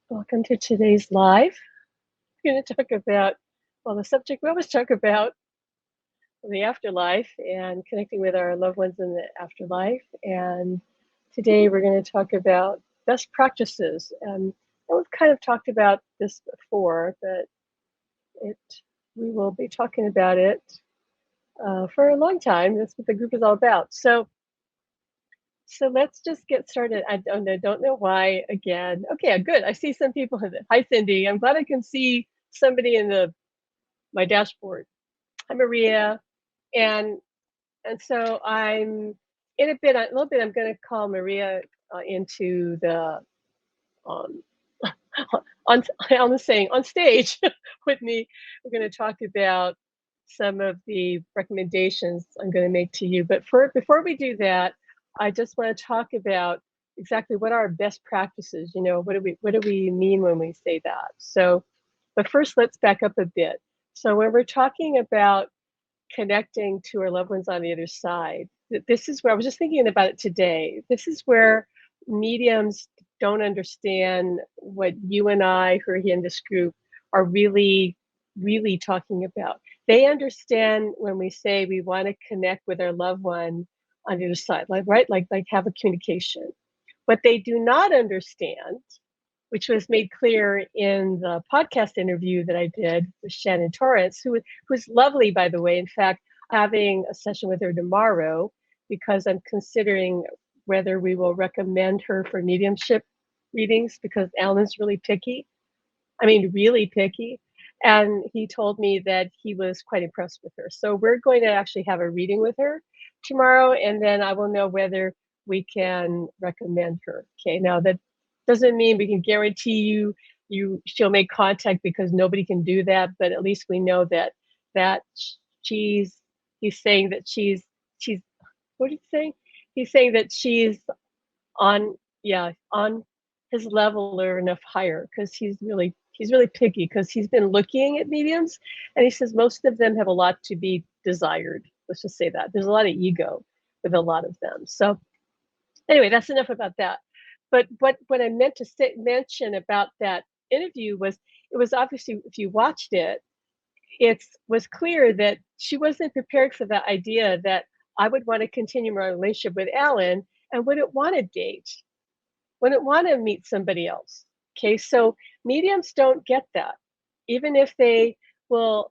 Welcome to today's live. We're going to talk about, the subject we always talk about, the afterlife and connecting with our loved ones in the afterlife. And today we're going to talk about best practices. And we've kind of talked about this before, but we will be talking about it for a long time. That's what the group is all about. So let's just get started. I don't know why again. Okay, good. I see some people. Hi, Cindy. I'm glad I can see somebody in my dashboard. Hi, Maria. And so I'm in a little bit. I'm going to call Maria into the on stage with me. We're going to talk about some of the recommendations I'm going to make to you. But before we do that, I just want to talk about exactly what are our best practices. You know, what do we mean when we say that? So, but first, let's back up a bit. So when we're talking about connecting to our loved ones on the other side, this is where I was just thinking about it today. This is where mediums don't understand what you and I, who are here in this group, are really, really talking about. They understand when we say we want to connect with our loved one on the other side, like have a communication. What they do not understand, which was made clear in the podcast interview that I did with Shannon Torrance, who's lovely, by the way. In fact, having a session with her tomorrow because I'm considering whether we will recommend her for mediumship readings because Alan's really picky. I mean, really picky. And he told me that he was quite impressed with her. So we're going to actually have a reading with her tomorrow, and then I will know whether we can recommend her. Okay, now that doesn't mean we can guarantee she'll make contact because nobody can do that, but at least we know that he's saying that she's what did he say? He's saying that she's on his level or enough higher because he's really picky because he's been looking at mediums and he says most of them have a lot to be desired. Let's just say that there's a lot of ego with a lot of them. So anyway, that's enough about that. But what I meant to mention about that interview was it was obviously, if you watched it, it was clear that she wasn't prepared for the idea that I would want to continue my relationship with Alan and wouldn't want to date, wouldn't want to meet somebody else. Okay, so mediums don't get that. Even if they will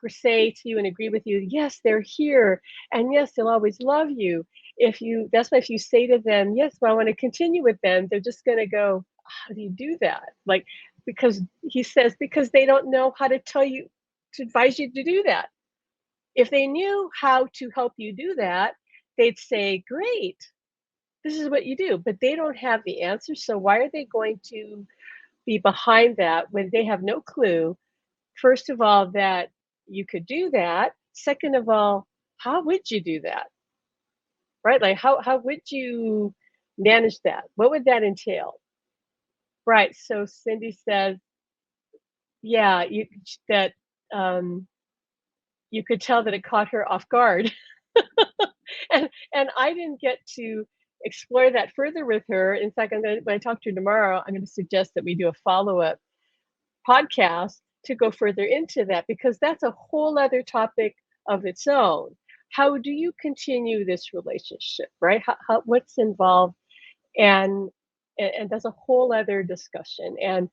say to you and agree with you, yes, they're here, and yes, they'll always love you. That's why if you say to them, yes, well, I want to continue with them, they're just going to go, how do you do that? Like, because he says, because they don't know how to tell you, to advise you to do that. If they knew how to help you do that, they'd say, great, this is what you do, but they don't have the answer. So why are they going to be behind that when they have no clue, first of all, that you could do that? Second of all, how would you do that? Right? Like how would you manage that? What would that entail? Right. So Cindy says, yeah, you could tell that it caught her off guard. and I didn't get to explore that further with her. In fact, when I talk to her tomorrow, I'm going to suggest that we do a follow-up podcast to go further into that, because that's a whole other topic of its own. How do you continue this relationship, right? What's involved, and that's a whole other discussion. And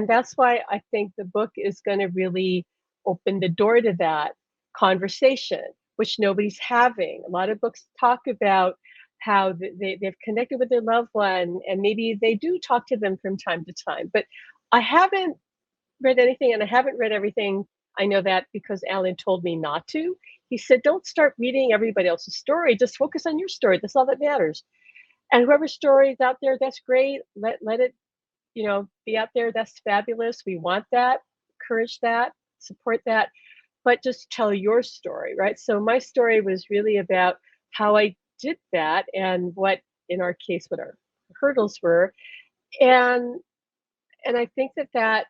that's why I think the book is going to really open the door to that conversation, which nobody's having. A lot of books talk about how they've connected with their loved one, and maybe they do talk to them from time to time. But I haven't read anything, and I haven't read everything. I know that because Alan told me not to. He said, don't start reading everybody else's story. Just focus on your story. That's all that matters. And whoever's story is out there, that's great. Let it, be out there. That's fabulous. We want that, encourage that, support that. But just tell your story, right? So my story was really about how I did that and what, in our case, what our hurdles were. And I think that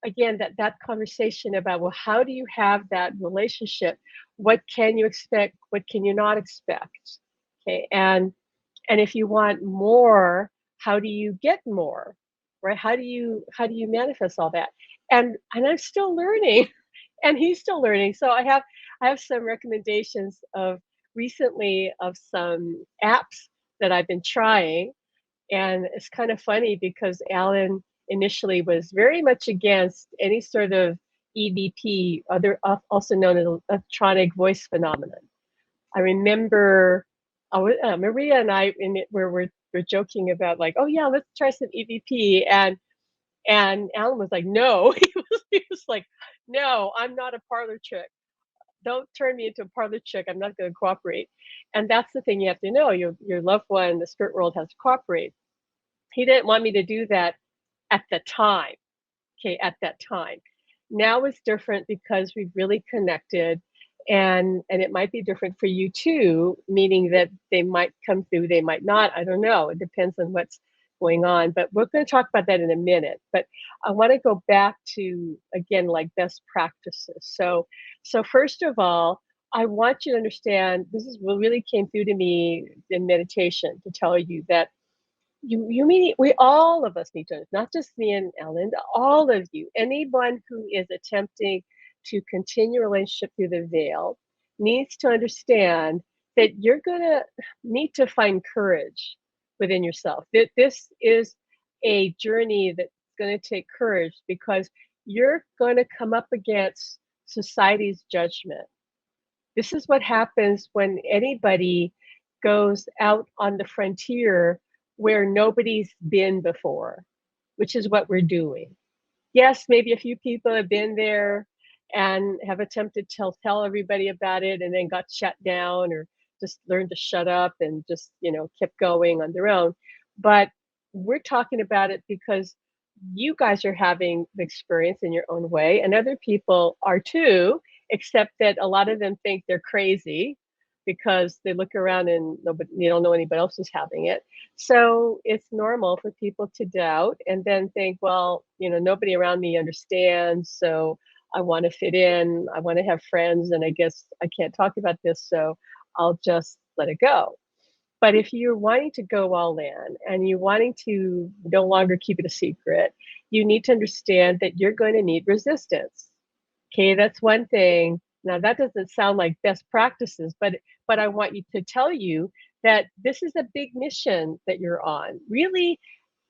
again, that conversation about, well, how do you have that relationship? What can you expect? What can you not expect? Okay, and if you want more, how do you get more? Right? How do you manifest all that? And I'm still learning, and he's still learning. So I have some recommendations of recently of some apps that I've been trying, and it's kind of funny because Alan initially was very much against any sort of EVP, also known as electronic voice phenomenon. I remember Maria and I where we're joking about like, oh yeah, let's try some EVP, and Alan was like, no, he was like, no, I'm not a parlor trick. Don't turn me into a parlor trick. I'm not going to cooperate. And that's the thing you have to know. Your loved one, the spirit world, has to cooperate. He didn't want me to do that at the time. Okay, at that time. Now it's different because we've really connected, and it might be different for you too, meaning that they might come through, they might not. I don't know. It depends on what's going on, but we're going to talk about that in a minute. But I want to go back to again like best practices. So first of all, I want you to understand this is what really came through to me in meditation to tell you that you mean we all of us need to, not just me and Ellen, all of you, anyone who is attempting to continue a relationship through the veil needs to understand that you're gonna need to find courage within yourself. That this is a journey that's gonna take courage because you're gonna come up against society's judgment. This is what happens when anybody goes out on the frontier where nobody's been before, which is what we're doing. Yes, maybe a few people have been there and have attempted to tell everybody about it and then got shut down or just learned to shut up and just, kept going on their own. But we're talking about it because you guys are having the experience in your own way, and other people are too, except that a lot of them think they're crazy because they look around and nobody, you don't know anybody else is having it. So it's normal for people to doubt and then think, well, nobody around me understands, so I want to fit in, I want to have friends, and I guess I can't talk about this, so I'll just let it go. But if you're wanting to go all in and you're wanting to no longer keep it a secret, you need to understand that you're going to need resistance. Okay, that's one thing. Now that doesn't sound like best practices, but I want you to tell you that this is a big mission that you're on. Really,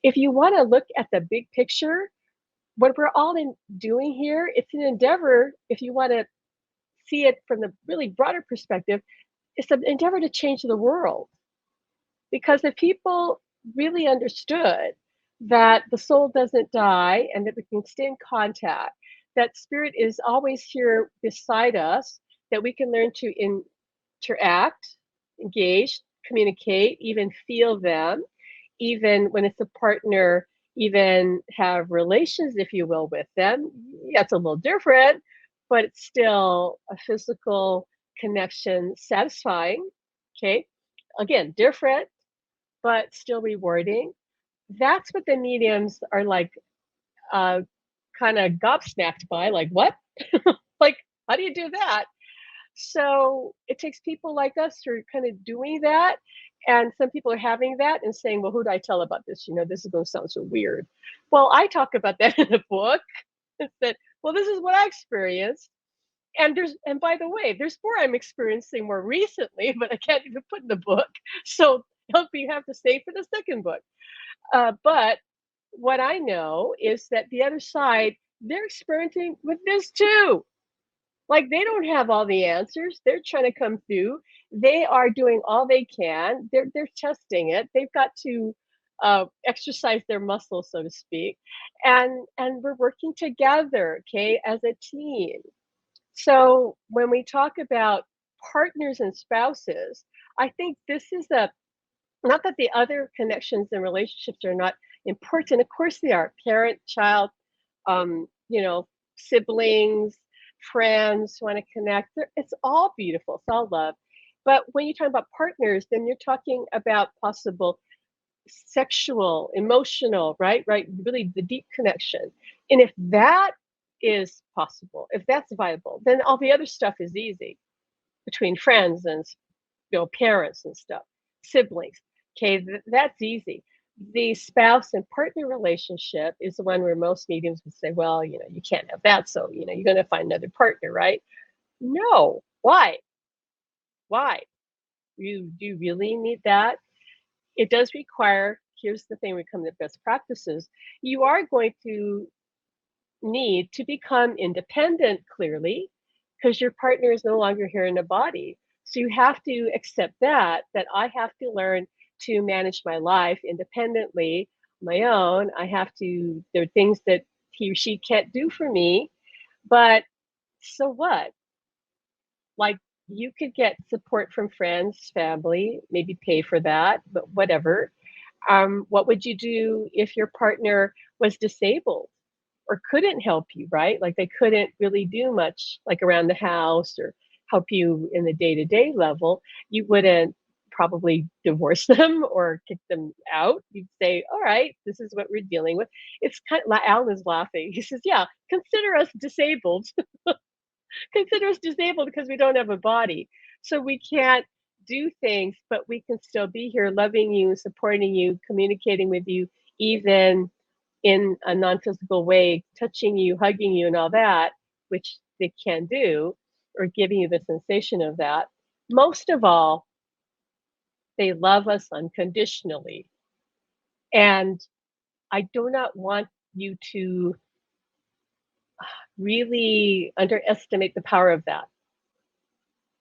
if you want to look at the big picture, what we're all doing here, it's an endeavor. If you want to see it from the really broader perspective, it's an endeavor to change the world. Because if people really understood that the soul doesn't die and that we can stay in contact, that spirit is always here beside us, that we can learn to interact, engage, communicate, even feel them, even when it's a partner, even have relations, if you will, with them. Yeah, it's a little different, but it's still a physical connection, satisfying. Okay. Again, different, but still rewarding. That's what the mediums are like, uh, kind of gobsmacked by, like, what? Like, how do you do that? So it takes people like us who are kind of doing that. And some people are having that and saying, well, who do I tell about this? This is going to sound so weird. Well, I talk about that in the book. That, well, this is what I experienced. And by the way, there's more I'm experiencing more recently, but I can't even put in the book. So help you have to stay for the second book. But what I know is that the other side, they're experimenting with this too. Like they don't have all the answers. They're trying to come through. They are doing all they can. They're testing it. They've got to exercise their muscles, so to speak, and we're working together, okay, as a team. So when we talk about partners and spouses, I think this is a not that the other connections and relationships are not important. Of course they are. Parent, child, siblings, friends who want to connect. It's all beautiful. It's all love. But when you talk about partners, then you're talking about possible sexual, emotional, right? Right. Really the deep connection. And if that is possible, if that's viable, then all the other stuff is easy between friends and parents and stuff, siblings. Okay, that's easy. The spouse and partner relationship is the one where most mediums would say, well, you can't have that, so you're going to find another partner, right? No. Why? Do you really need that? It does require, here's the thing, we come to best practices. You are going to need to become independent, clearly, because your partner is no longer here in a body. So you have to accept that I have to learn to manage my life independently, my own. There are things that he or she can't do for me, but so what? Like, you could get support from friends, family, maybe pay for that, but whatever. What would you do if your partner was disabled or couldn't help you, right? Like, they couldn't really do much, like around the house or help you in the day-to-day level? You wouldn't probably divorce them or kick them out. You'd say, all right, this is what we're dealing with. It's kind of, Alan is laughing. He says, yeah, consider us disabled. Consider us disabled because we don't have a body. So we can't do things, but we can still be here loving you, supporting you, communicating with you, even in a non-physical way, touching you, hugging you, and all that, which they can do, or giving you the sensation of that. Most of all, they love us unconditionally. And I do not want you to really underestimate the power of that.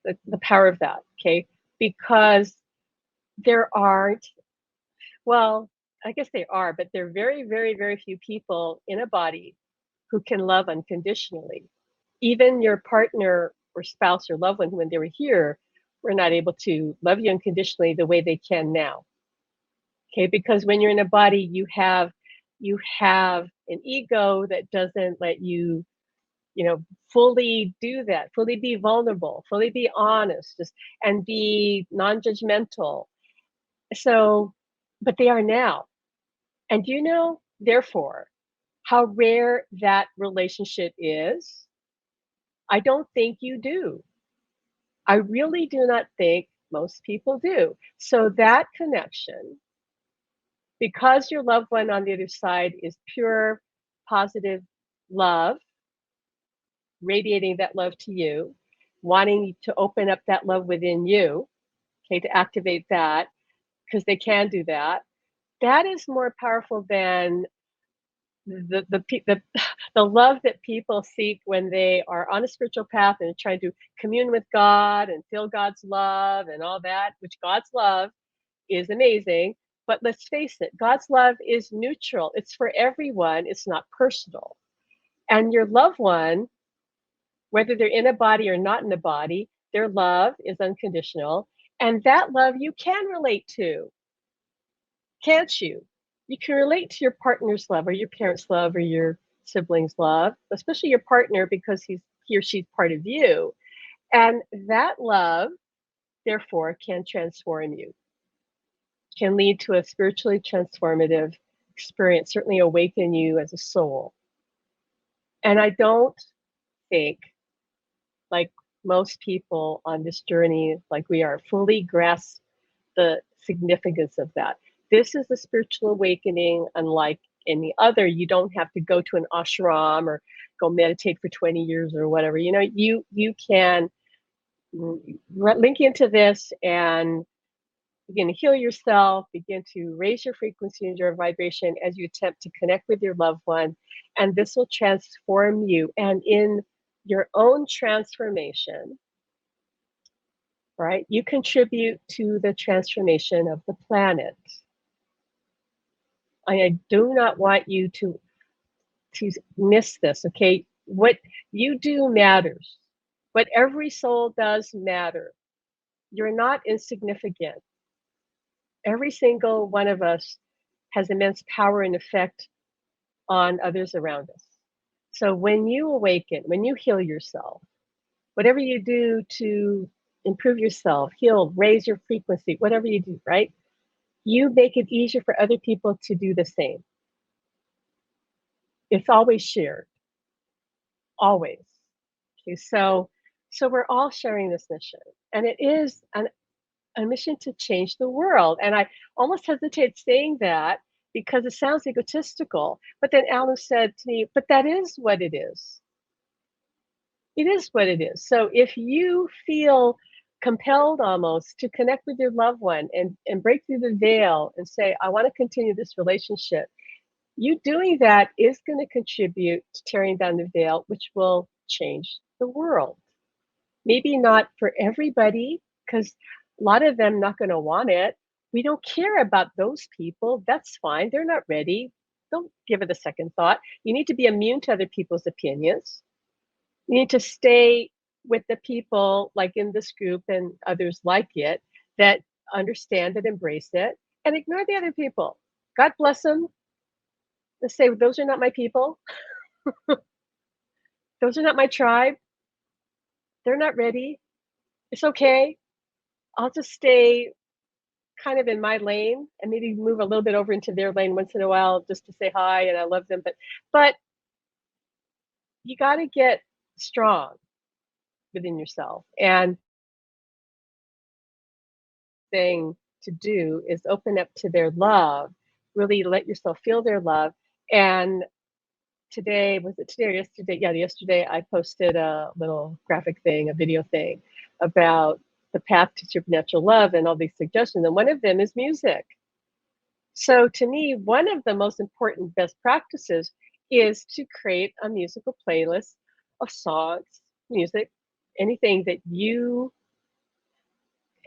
The power of that, okay? Because there aren't, well, I guess they are, but there are very, very, very few people in a body who can love unconditionally. Even your partner or spouse or loved one, when they were here, were not able to love you unconditionally the way they can now. Okay, because when you're in a body, you have an ego that doesn't let you, fully do that, fully be vulnerable, fully be honest, and be non-judgmental. So, but they are now. And therefore, how rare that relationship is? I don't think you do. I really do not think most people do. So that connection, because your loved one on the other side is pure, positive love, radiating that love to you, wanting to open up that love within you, okay, to activate that, because they can do that. That is more powerful than the the love that people seek when they are on a spiritual path and trying to commune with God and feel God's love and all that, which God's love is amazing. But let's face it, God's love is neutral. It's for everyone. It's not personal. And your loved one, whether they're in a body or not in a body, their love is unconditional. And that love you can relate to, can't you? You can relate to your partner's love or your parents' love or your siblings' love, especially your partner, because he or she's part of you. And that love, therefore, can transform you, can lead to a spiritually transformative experience, certainly awaken you as a soul. And I don't think, like most people on this journey, like we are, fully grasp the significance of that. This is a spiritual awakening unlike any other. You don't have to go to an ashram or go meditate for 20 years or whatever. You can link into this and begin to heal yourself, begin to raise your frequency and your vibration as you attempt to connect with your loved one. And this will transform you. And in your own transformation, right, you contribute to the transformation of the planet. I do not want you to miss this, okay? What you do matters. What every soul does matter. You're not insignificant. Every single one of us has immense power and effect on others around us. So when you awaken, when you heal yourself, whatever you do to improve yourself, heal, raise your frequency, whatever you do, right? You make it easier for other people to do the same. It's always shared. always. Okay, so we're all sharing this mission, and it is a mission to change the world. And I almost hesitate saying that because it sounds egotistical. But then Alan said to me, "But that is what it is. It is what it is." So if you feel compelled almost to connect with your loved one and break through the veil and say, "I want to continue this relationship," you doing that is going to contribute to tearing down the veil, which will change the world. Maybe not for everybody, because a lot of them not going to want it. We don't care about those people. That's fine. They're not ready. Don't give it a second thought. You need to be immune to other people's opinions. You need to stay with the people like in this group and others like it that understand it, embrace it, and ignore the other people. God bless them. Let's say those are not my people. Those are not my tribe. They're not ready. It's okay. I'll just stay kind of in my lane and maybe move a little bit over into their lane once in a while just to say hi and I love them. But you got to get strong within yourself. And thing to do is open up to their love, really let yourself feel their love. And today, was it today or yesterday? Yeah, yesterday I posted a little graphic thing, a video thing about the path to supernatural love and all these suggestions. And one of them is music. So to me, one of the most important best practices is to create a musical playlist of songs, music, anything that you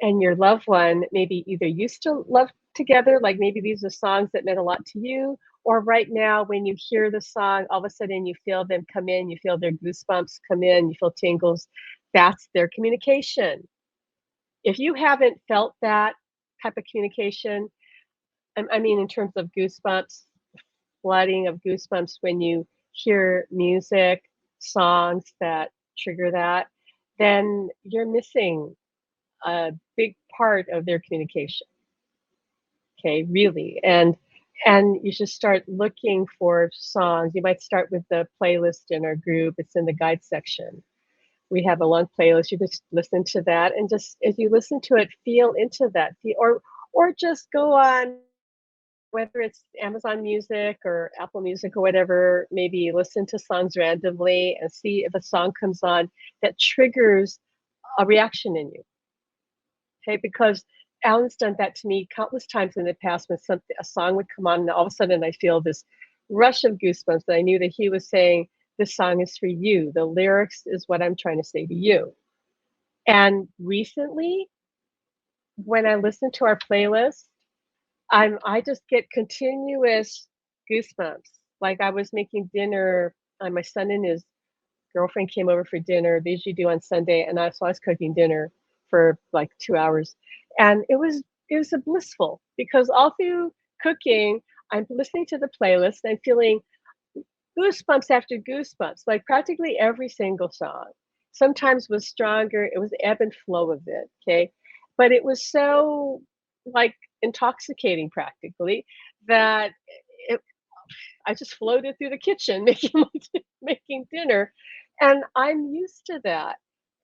and your loved one maybe either used to love together, like maybe these are songs that meant a lot to you, or right now when you hear the song, all of a sudden you feel them come in, you feel their goosebumps come in, you feel tingles. That's their communication. If you haven't felt that type of communication, I mean, in terms of goosebumps, flooding of goosebumps when you hear music, songs that trigger that, then you're missing a big part of their communication. Okay, really. And you should start looking for songs. You might start with the playlist in our group. It's in the guide section. We have a long playlist. You just listen to that and just as you listen to it, feel into that. Or just go on, whether it's Amazon Music or Apple Music or whatever, maybe listen to songs randomly and see if a song comes on that triggers a reaction in you. Okay, because Alan's done that to me countless times in the past when a song would come on and all of a sudden I feel this rush of goosebumps that I knew that he was saying, this song is for you. The lyrics is what I'm trying to say to you. And recently, when I listen to our playlist, I just get continuous goosebumps. Like I was making dinner, my son and his girlfriend came over for dinner. They usually do on Sunday, and so I was cooking dinner for like 2 hours, and it was a blissful because all through cooking, I'm listening to the playlist and feeling goosebumps after goosebumps, like practically every single song. Sometimes was stronger. It was the ebb and flow of it. Okay, but it was so like intoxicating practically that it, I just floated through the kitchen making dinner, and I'm used to that.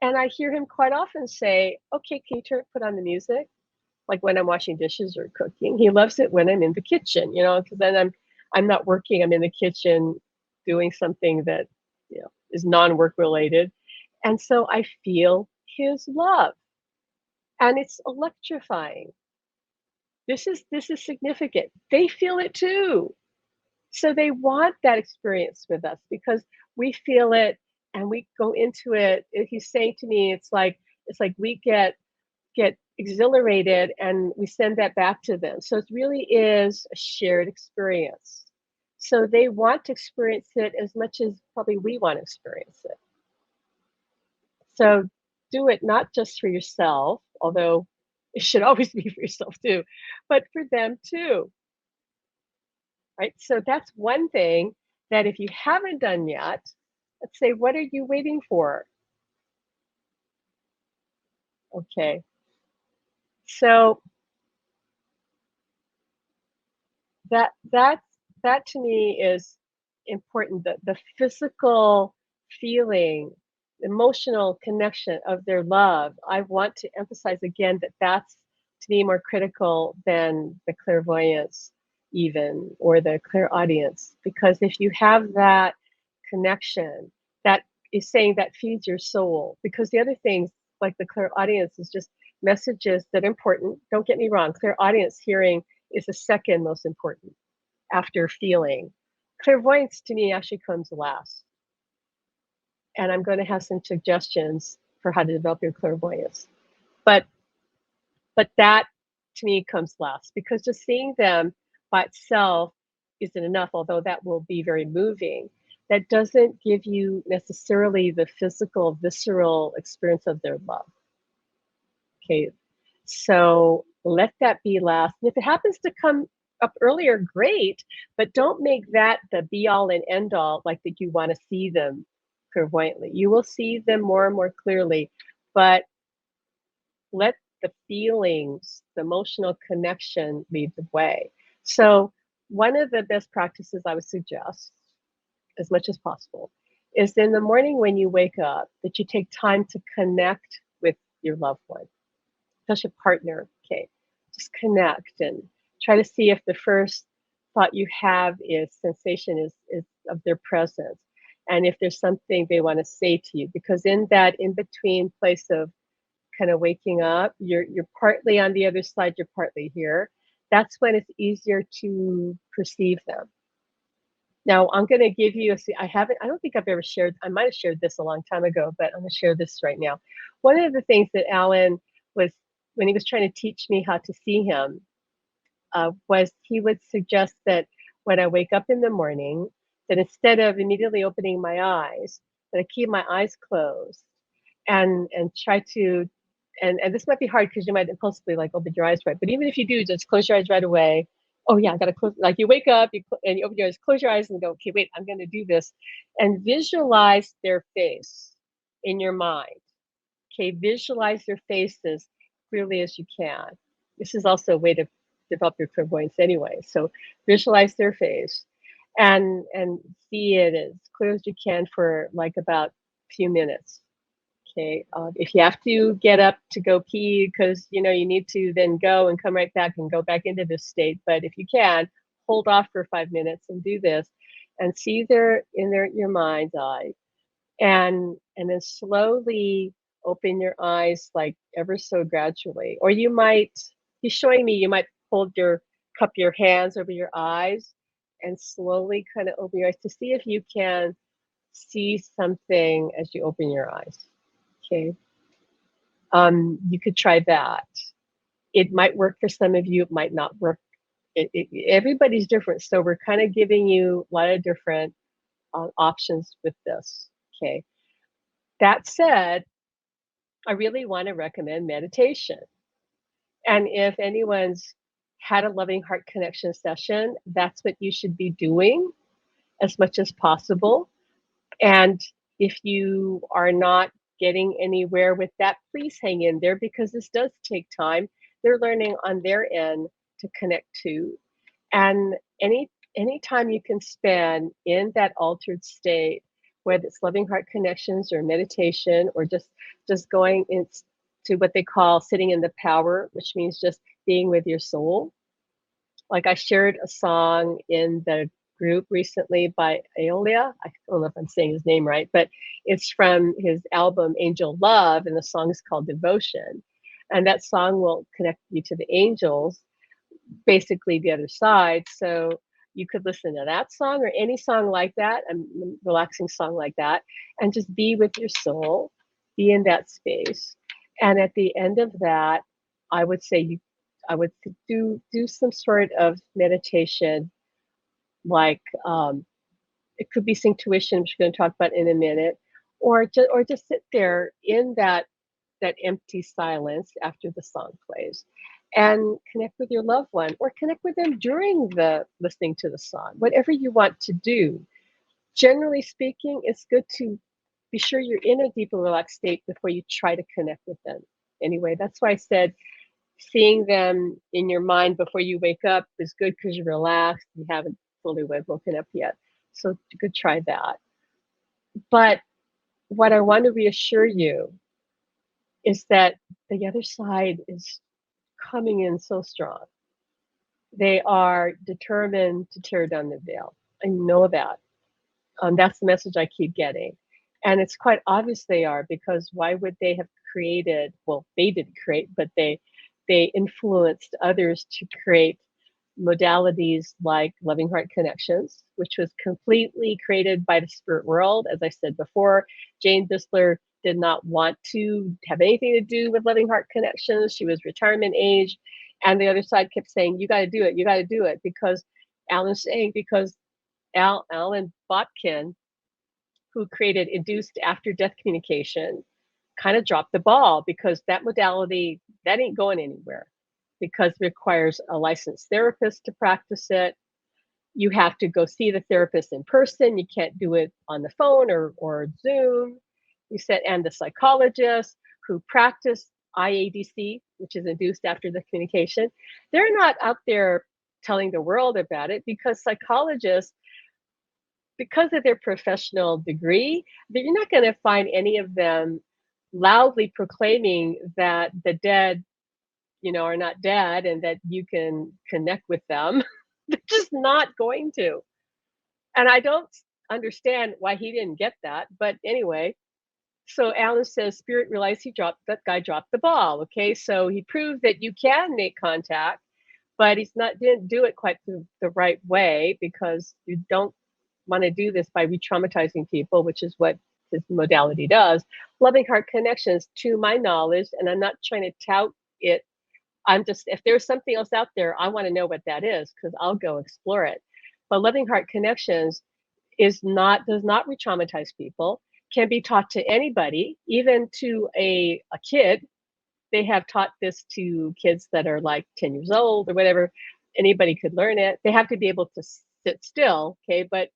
And I hear him quite often say, "Okay, can you put on the music?" Like when I'm washing dishes or cooking. He loves it when I'm in the kitchen, because then I'm not working. I'm in the kitchen doing something that is non-work related, and so I feel his love, and it's electrifying. This is significant. They feel it too. So they want that experience with us because we feel it and we go into it. He's saying to me, it's like we get exhilarated and we send that back to them. So it really is a shared experience. So they want to experience it as much as probably we want to experience it. So do it not just for yourself, although it should always be for yourself too, but for them too. Right? So that's one thing that if you haven't done yet, let's say, what are you waiting for? Okay. So that to me is important. The physical feeling, emotional connection of their love. I want to emphasize again that that's to me more critical than the clairvoyance, even, or the clairaudience, because if you have that connection, that is saying that feeds your soul. Because the other things, like the clairaudience, is just messages that are important. Don't get me wrong, clairaudience hearing is the second most important after feeling. Clairvoyance to me actually comes last. And I'm going to have some suggestions for how to develop your clairvoyance. But that to me comes last, because just seeing them by itself isn't enough, although that will be very moving. That doesn't give you necessarily the physical, visceral experience of their love. Okay, so let that be last. And if it happens to come up earlier, great, but don't make that the be all and end all, like that you want to see them clairvoyantly. You will see them more and more clearly, but let the feelings, the emotional connection lead the way. So one of the best practices I would suggest, as much as possible, is in the morning when you wake up, that you take time to connect with your loved one, especially a partner. Okay, just connect and try to see if the first thought you have is sensation is of their presence, and if there's something they want to say to you, because in that in between place of kind of waking up, you're partly on the other side, you're partly here. That's when it's easier to perceive them. Now I'm going to give you I don't think I've ever shared, I might have shared this a long time ago, but I'm going to share this right now. One of the things that Alan was, when he was trying to teach me how to see him, was he would suggest that when I wake up in the morning, that instead of immediately opening my eyes, that I keep my eyes closed and try to, and this might be hard because you might impulsively like open your eyes, right? But even if you do, just close your eyes right away. Oh yeah, I gotta close. Like you wake up, and you open your eyes, close your eyes, and go, okay, wait, I'm gonna do this, and visualize their face in your mind. Okay, visualize their faces clearly as you can. This is also a way to develop your clairvoyance anyway. So visualize their face and see it as clear as you can for like about a few minutes. Okay, if you have to get up to go pee because you know you need to, then go and come right back and go back into this state. But if you can, hold off for 5 minutes and do this, and see your mind's eye, and then slowly open your eyes, like ever so gradually. Or you might, he's showing me, you might hold your cup your hands over your eyes and slowly kind of open your eyes to see if you can see something as you open your eyes. Okay. You could try that. It might work for some of you, it might not work. Everybody's different. So we're kind of giving you a lot of different options with this. Okay. That said, I really want to recommend meditation. And if anyone's had a loving heart connection session, that's what you should be doing as much as possible. And if you are not getting anywhere with that, please hang in there, because this does take time. They're learning on their end to connect to. And any time you can spend in that altered state, whether it's loving heart connections or meditation, or just going into what they call sitting in the power, which means just being with your soul. Like I shared a song in the group recently by Aeolia. I don't know if I'm saying his name right, but it's from his album Angel Love, and the song is called Devotion. And that song will connect you to the angels, basically the other side. So you could listen to that song or any song like that, a relaxing song like that, and just be with your soul, be in that space. And at the end of that, I would say I would do some sort of meditation, like it could be synctuition, which we're going to talk about in a minute, or just sit there in that empty silence after the song plays, and connect with your loved one, or connect with them during the listening to the song, whatever you want to do. Generally speaking, it's good to be sure you're in a deeper relaxed state before you try to connect with them. Anyway, that's why I said seeing them in your mind before you wake up is good, because you're relaxed, you haven't fully woken up yet. So you could try that. But what I want to reassure you is that the other side is coming in so strong. They are determined to tear down the veil. I know that. That's the message I keep getting. And it's quite obvious they are, because why would they have created, well, they didn't create, but they influenced others to create modalities like loving heart connections, which was completely created by the spirit world. As I said before, Jane Bisler did not want to have anything to do with loving heart connections. She was retirement age. And the other side kept saying, you got to do it, you got to do it, because Alan's saying, because Alan Botkin, who created induced after death communication, kind of dropped the ball, because that modality, that ain't going anywhere, because it requires a licensed therapist to practice it. You have to go see the therapist in person. You can't do it on the phone or Zoom. You said, and the psychologists who practice IADC, which is induced after the communication, they're not out there telling the world about it, because psychologists, because of their professional degree, you're not going to find any of them loudly proclaiming that the dead, are not dead and that you can connect with them. They're just not going to. And I don't understand why he didn't get that. But anyway, so Alan says Spirit realized that guy dropped the ball. Okay, so he proved that you can make contact, but didn't do it quite the right way, because you don't want to do this by re-traumatizing people, which is what this modality does. Loving heart connections, to my knowledge, and I'm not trying to tout it, I'm just, if there's something else out there, I want to know what that is, because I'll go explore it. But loving heart connections does not re-traumatize people, can be taught to anybody, even to a kid. They have taught this to kids that are like 10 years old or whatever. Anybody could learn it. They have to be able to sit still, okay? But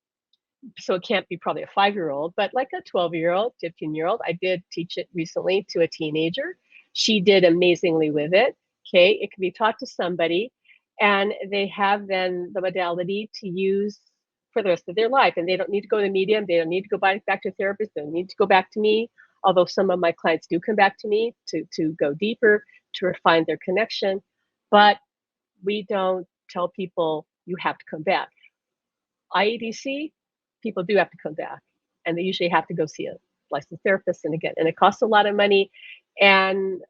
so it can't be probably a 5-year-old, but like a 12-year-old, 15-year-old. I did teach it recently to a teenager. She did amazingly with it. Okay, it can be taught to somebody, and they have then the modality to use for the rest of their life. And they don't need to go to the medium. They don't need to go back to a therapist. They don't need to go back to me. Although some of my clients do come back to me to go deeper, to refine their connection. But we don't tell people you have to come back. IEDC, people do have to come back, and they usually have to go see a licensed therapist. And again, and it costs a lot of money, and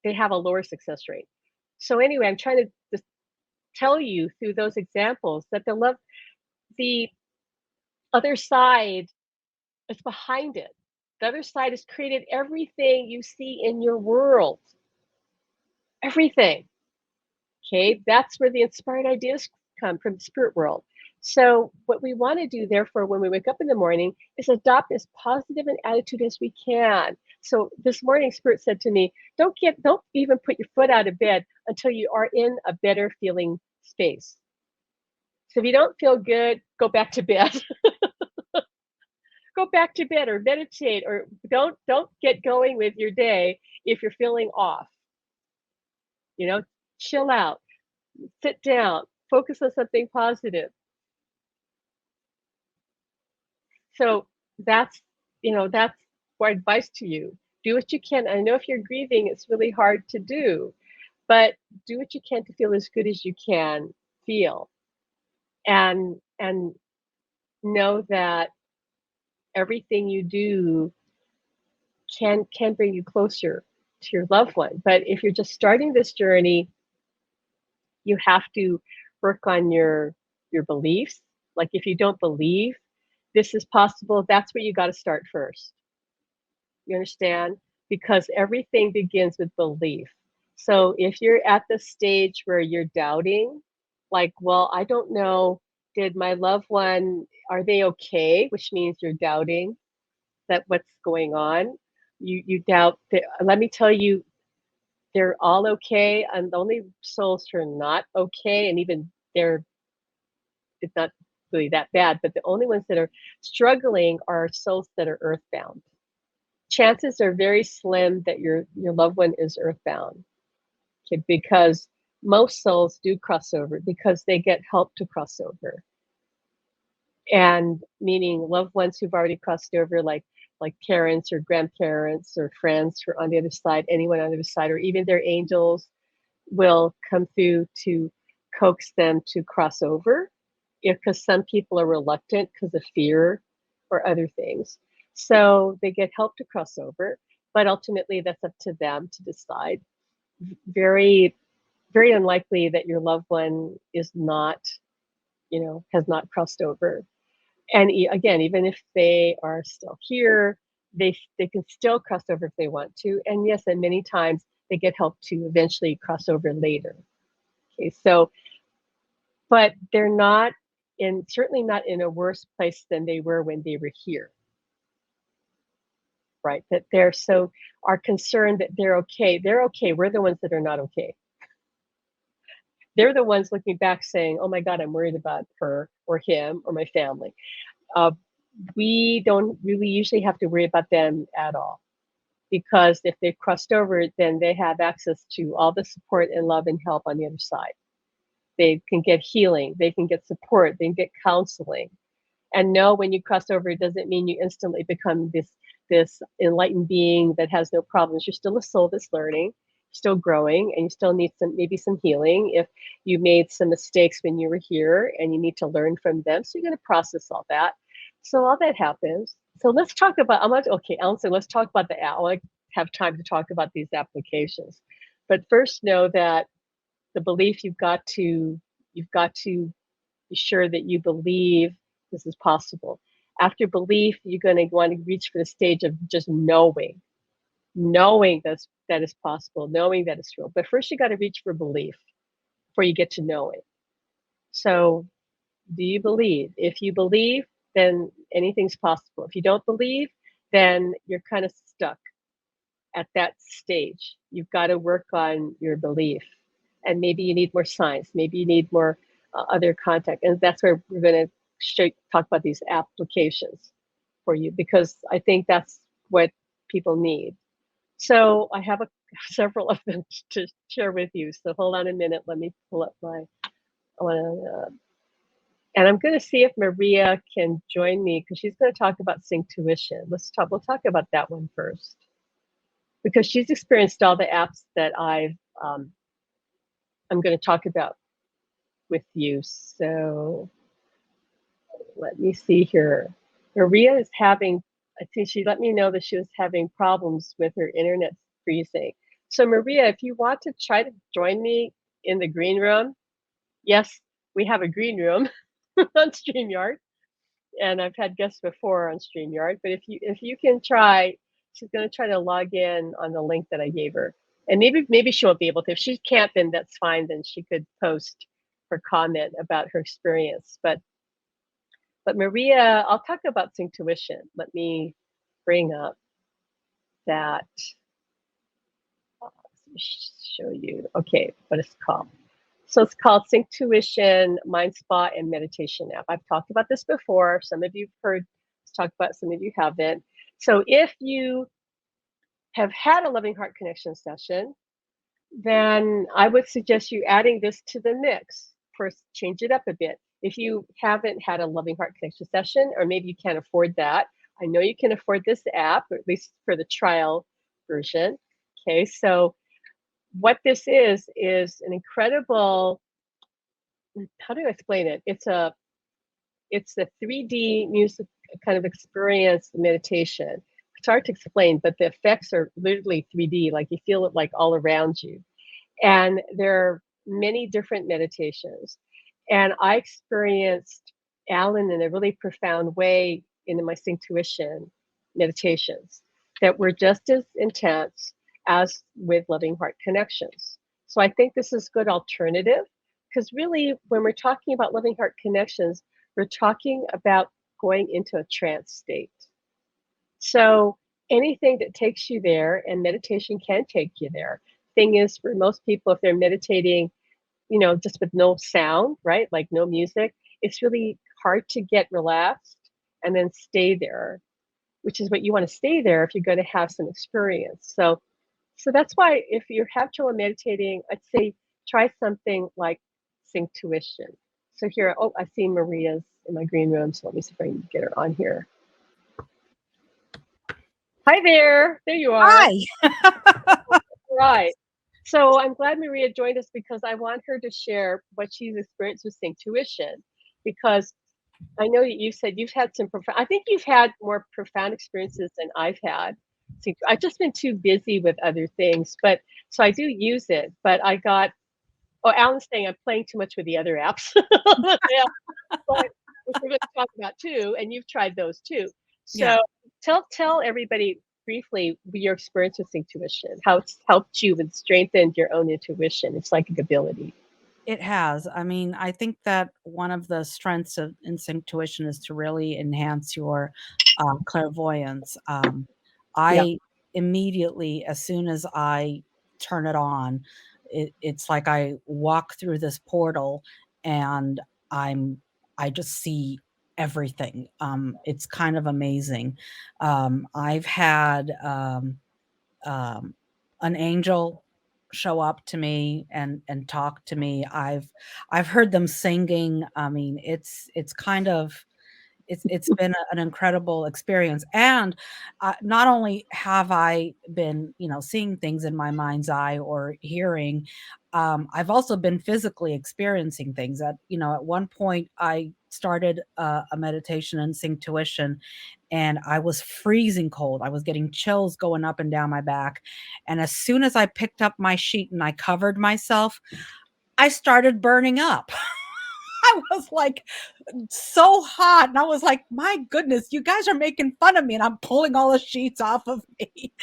they have a lower success rate. So anyway, I'm trying to just tell you through those examples that the other side is behind it. The other side has created everything you see in your world. Everything. Okay, that's where the inspired ideas come from, the spirit world. So what we want to do, therefore, when we wake up in the morning, is adopt as positive an attitude as we can. So this morning, Spirit said to me, don't even put your foot out of bed until you are in a better feeling space. So if you don't feel good, go back to bed. Go back to bed or meditate, or don't get going with your day if you're feeling off. Chill out, sit down, focus on something positive. So that's my advice to you. Do what you can. I know if you're grieving, it's really hard to do, but do what you can to feel as good as you can feel, and know that everything you do can bring you closer to your loved one. But if you're just starting this journey, you have to work on your beliefs. Like, if you don't believe this is possible, that's where you got to start first. You understand? Because everything begins with belief. So if you're at the stage where you're doubting, like, well, I don't know, did my loved one, are they okay? Which means you're doubting that what's going on. You doubt that. Let me tell you, they're all okay. And the only souls who are not okay, and even it's not really that bad, but the only ones that are struggling are souls that are earthbound. Chances are very slim that your loved one is earthbound, okay, because most souls do cross over because they get help to cross over. And meaning loved ones who've already crossed over, like like parents or grandparents or friends who are on the other side, anyone on the other side, or even their angels will come through to coax them to cross over, because some people are reluctant because of fear or other things. So they get help to cross over, but ultimately that's up to them to decide. Very, very unlikely that your loved one is not, has not crossed over. And again, even if they are still here, they can still cross over if they want to. And yes, and many times they get help to eventually cross over later. Okay, so, but they're not certainly not in a worse place than they were when they were here. Right? That they're are concerned that they're okay. They're okay. We're the ones that are not okay. They're the ones looking back saying, oh my God, I'm worried about her or him or my family. We don't really usually have to worry about them at all, because if they've crossed over, then they have access to all the support and love and help on the other side. They can get healing, they can get support, they can get counseling. And no, when you cross over, it doesn't mean you instantly become this enlightened being that has no problems. You're still a soul that's learning, still growing, and you still need maybe some healing if you made some mistakes when you were here and you need to learn from them. So you're going to process all that. So all that happens. So let's talk about, okay, Alan, let's talk about I want to have time to talk about these applications. But first know that the belief you've got to be sure that you believe this is possible. After belief, you're going to want to reach for the stage of just knowing that is possible, knowing that it's real. But first, you got to reach for belief before you get to knowing. So, do you believe? If you believe, then anything's possible. If you don't believe, then you're kind of stuck at that stage. You've got to work on your belief, and maybe you need more science. Maybe you need more other contact, and that's where we're going to talk about these applications for you, because I think that's what people need. So I have several of them to share with you. So hold on a minute. Let me pull up and I'm going to see if Maria can join me, because she's going to talk about Synctuition. We'll talk about that one first, because she's experienced all the apps that I'm going to talk about with you. So let me see here. Maria is having, I think she let me know that she was having problems with her internet freezing. So Maria, if you want to try to join me in the green room, yes, we have a green room on StreamYard, and I've had guests before on StreamYard, but if you can try, she's going to try to log in on the link that I gave her. And maybe she won't be able to. If she can't, then that's fine. Then she could post her comment about her experience. But Maria, I'll talk about Synctuition. Let me bring up that. Show you. Okay, what it's called. So it's called Synctuition Mind Spa and Meditation app. I've talked about this before. Some of you've heard us talk about, some of you haven't. So if you have had a Loving Heart Connection session, then I would suggest you adding this to the mix. First, change it up a bit. If you haven't had a Loving Heart Connection session, or maybe you can't afford that, I know you can afford this app, or at least for the trial version. Okay, so what this is an incredible, how do I explain it? It's a 3D music kind of experience meditation. It's hard to explain, but the effects are literally 3D, like you feel it like all around you. And there are many different meditations. And I experienced Alan in a really profound way in my Synctuition meditations that were just as intense as with Loving Heart Connections. So I think this is a good alternative, because really when we're talking about Loving Heart Connections, we're talking about going into a trance state. So anything that takes you there, and meditation can take you there. Thing is, for most people, if they're meditating, just with no sound, right? Like no music, it's really hard to get relaxed and then stay there, which is what you want to stay there if you're going to have some experience. So that's why if you have trouble meditating, I'd say try something like Synctuition. So here, I see Maria's in my green room, so let me see if I can get her on here. Hi there. There you are. Hi. Right. So I'm glad Maria joined us because I want her to share what she's experienced with intuition. Because I know that you said you've had some profound, I think you've had more profound experiences than I've had. See, I've just been too busy with other things, but so I do use it. But I got, oh, Alan's saying I'm playing too much with the other apps. Yeah, but which we're going to talk about too, and you've tried those too. Yeah, So tell everybody briefly your experience with intuition, how it's helped you and strengthened your own intuition and psychic ability. it has. I mean, I think that one of the strengths of instinct tuition is to really enhance your clairvoyance. Yeah. I immediately, as soon as I turn it on, it's like I walk through this portal and I'm I just see everything. It's kind of amazing. I've had um, an angel show up to me and talk to me. I've heard them singing. I mean, it's kind of it's been an incredible experience. And not only have I been, seeing things in my mind's eye or hearing, I've also been physically experiencing things. At one point, I started a meditation and intuition, and I was freezing cold. I was getting chills going up and down my back. And as soon as I picked up my sheet and I covered myself, I started burning up. I was like so hot. And I was like, my goodness, you guys are making fun of me. And I'm pulling all the sheets off of me.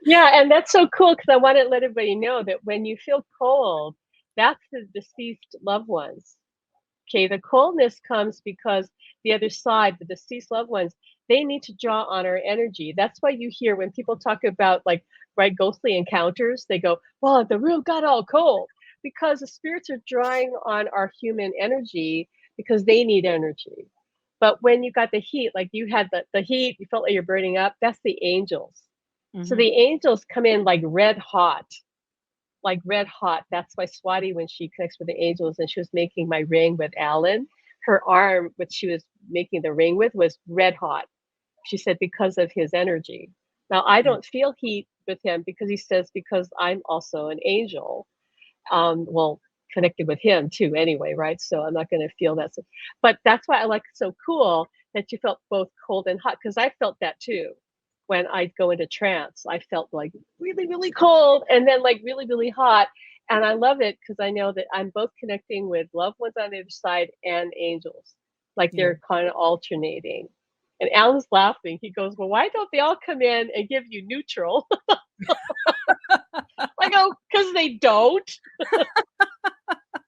Yeah, and that's so cool because I want to let everybody know that when you feel cold, that's the deceased loved ones. Okay, the coldness comes because the other side, the deceased loved ones, they need to draw on our energy. That's why you hear when people talk about like right ghostly encounters, they go, "Well, the room got all cold," because the spirits are drawing on our human energy because they need energy. But when you got the heat, like you had the heat, you felt like you're burning up, that's the angels. So Mhm. the angels come in like red hot, like red hot. That's why Swati, when she connects with the angels and she was making my ring with Alan, her arm, which she was making the ring with, was red hot. She said, because of his energy. Now, I Yeah. don't feel heat with him because he says, because I'm also an angel. Well, connected with him too, anyway, right? So I'm not going to feel that. But that's why I like it so cool that you felt both cold and hot because I felt that too when I'd go into trance. I felt like really, really cold and then like really, really hot. And I love it because I know that I'm both connecting with loved ones on the other side and angels. Like Yeah. they're kind of alternating. And Alan's laughing. He goes, "Well, why don't they all come in and give you neutral?" I go, "Because they don't,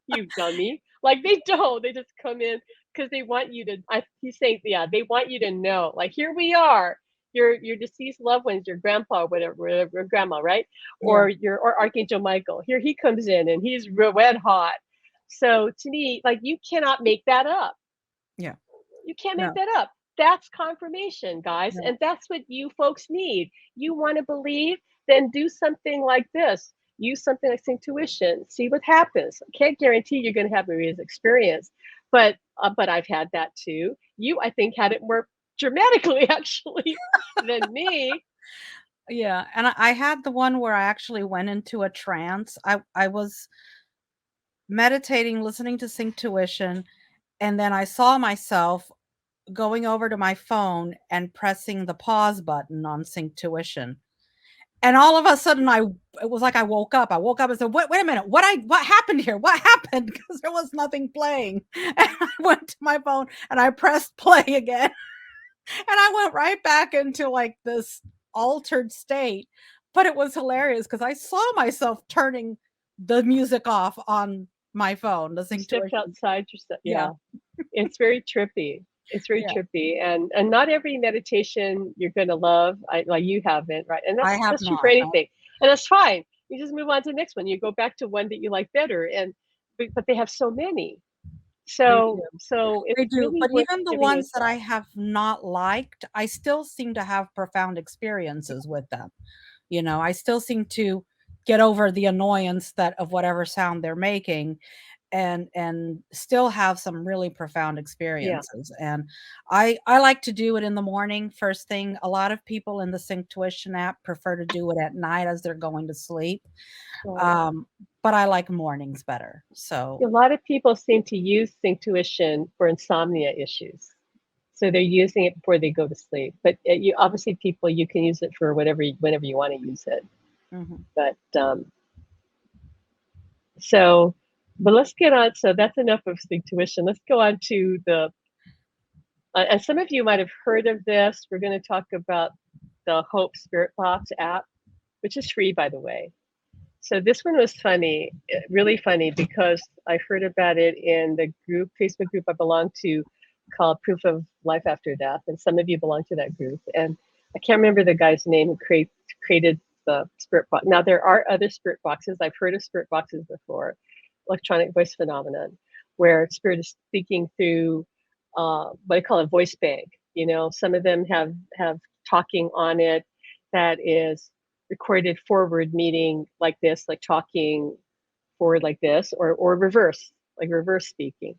you dummy." Like they don't. They just come in because they want you to. He's saying, yeah, they want you to know. Like here we are, your deceased loved ones, your grandpa, whatever, your grandma, right? Yeah. Or Archangel Michael. Here he comes in and he's red hot. So to me, like you cannot make that up. Yeah. You can't make No. that up. That's confirmation, guys. No. And that's what you folks need. You want to believe, then do something like this. Use something like intuition. See what happens. I can't guarantee you're going to have Maria's experience, but I've had that too. You, I think, had it more dramatically actually than me. Yeah. And I had the one where I actually went into a trance. I was meditating, listening to Synctuition, and then I saw myself going over to my phone and pressing the pause button on Synctuition. And all of a sudden, it was like I woke up. I woke up and said, "Wait a minute! What happened here? What happened?" Because there was nothing playing. And I went to my phone and I pressed play again, and I went right back into like this altered state. But it was hilarious because I saw myself turning the music off on my phone, You listening to stepped it. outside yourself. Yeah, Yeah. It's very trippy. It's very yeah. trippy, and not every meditation you're going to love. Like you haven't, right? And I have that's true for not. No. anything, and that's fine. You just move on to the next one. You go back to one that you like better, and but they have so many. They do. So it's They do, really but worth even the giving it a ones that try. I have not liked, I still seem to have profound experiences with them. I still seem to get over the annoyance that of whatever sound they're making. and still have some really profound Yeah. experiences. And I like to do it in the morning, first thing. A lot of people in the Synctuition app prefer to do it at night as they're going to sleep. Right. Um, but I like mornings better. So A lot of people seem to use Synctuition for insomnia issues. So they're using it before they go to sleep. But you obviously people you can use it for whatever whenever you want to use it. mhm. But so but let's get on. So that's enough of Synctuition. Let's go on to the and some of you might have heard of this. We're going to talk about the Hope Spirit Box app, which is free, by the way. So this one was funny, really funny, because I heard about it in the group, Facebook group I belong to, called Proof of Life After Death, and some of you belong to that group. And I can't remember the guy's name who created the spirit box. Now there are other spirit boxes. I've heard of spirit boxes before, electronic voice phenomenon, where spirit is speaking through what I call a voice bag. You know, some of them have talking on it that is recorded forward, meaning like this, like talking forward like this, or reverse, like reverse speaking.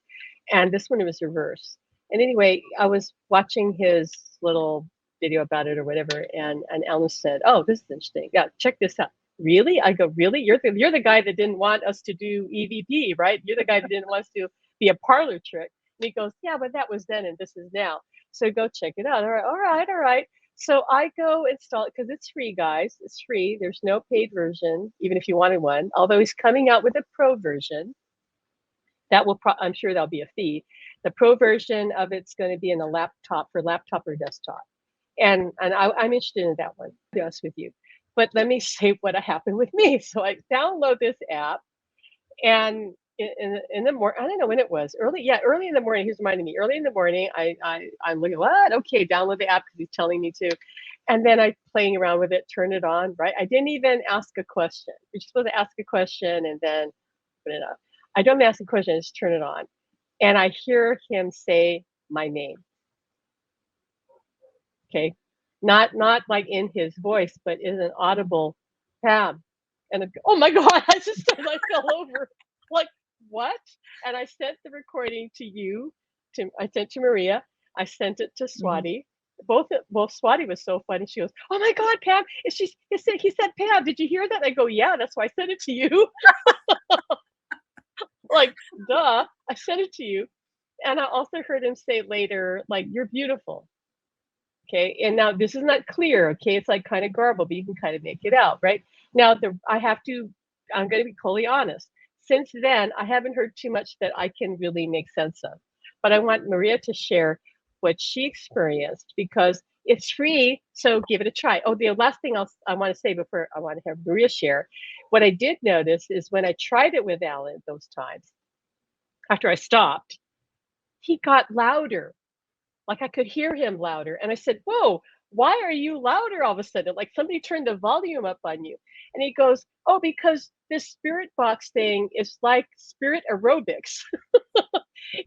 And this one was reverse. And anyway, I was watching his little video about it or whatever, and Alan said, "Oh, this is interesting. Yeah, check this out." Really? I go, really? You're the guy that didn't want us to do EVP, right? You're the guy that didn't want us to be a parlor trick. And he goes, "Yeah, but that was then and this is now. So go check it out." All right, all right, all right. So I go install it because it's free, guys. It's free. There's no paid version, even if you wanted one. Although he's coming out with a pro version, that will I'm sure there'll be a fee. The pro version of it's going to be in a laptop for laptop or desktop, and I'm interested in that one. To be honest with you, but let me say what happened with me. So I download this app, and in the morning, I don't know when it was, early in the morning. He's reminding me, early in the morning, I'm looking, what? Okay, download the app because he's telling me to. And then I playing around with it, turn it on, right? I didn't even ask a question. You're supposed to ask a question and then put it up. I don't ask a question, I just turn it on. And I hear him say my name. Okay. Not like in his voice, but in an audible Pam. And oh my God, I just I fell over. Like, what? And I sent the recording to you. I sent to Maria. I sent it to Mhm. Swati. Both Swati was so funny. She goes, "Oh my God, Pam! He said Pam. Did you hear that?" I go, "Yeah, that's why I sent it to you." Like, duh, I sent it to you. And I also heard him say later, like, "You're beautiful." Okay, and now this is not clear. Okay, it's like kind of garbled, but you can kind of make it out, right? Now I'm going to be totally honest. Since then, I haven't heard too much that I can really make sense of. But I want Maria to share what she experienced because it's free, so give it a try. Oh, the last thing I want to say before I want to have Maria share, what I did notice is when I tried it with Alan those times, after I stopped, he got louder, like I could hear him louder. And I said, "Whoa, why are you louder all of a sudden? Like somebody turned the volume up on you." And he goes, "Oh, because this spirit box thing is like spirit aerobics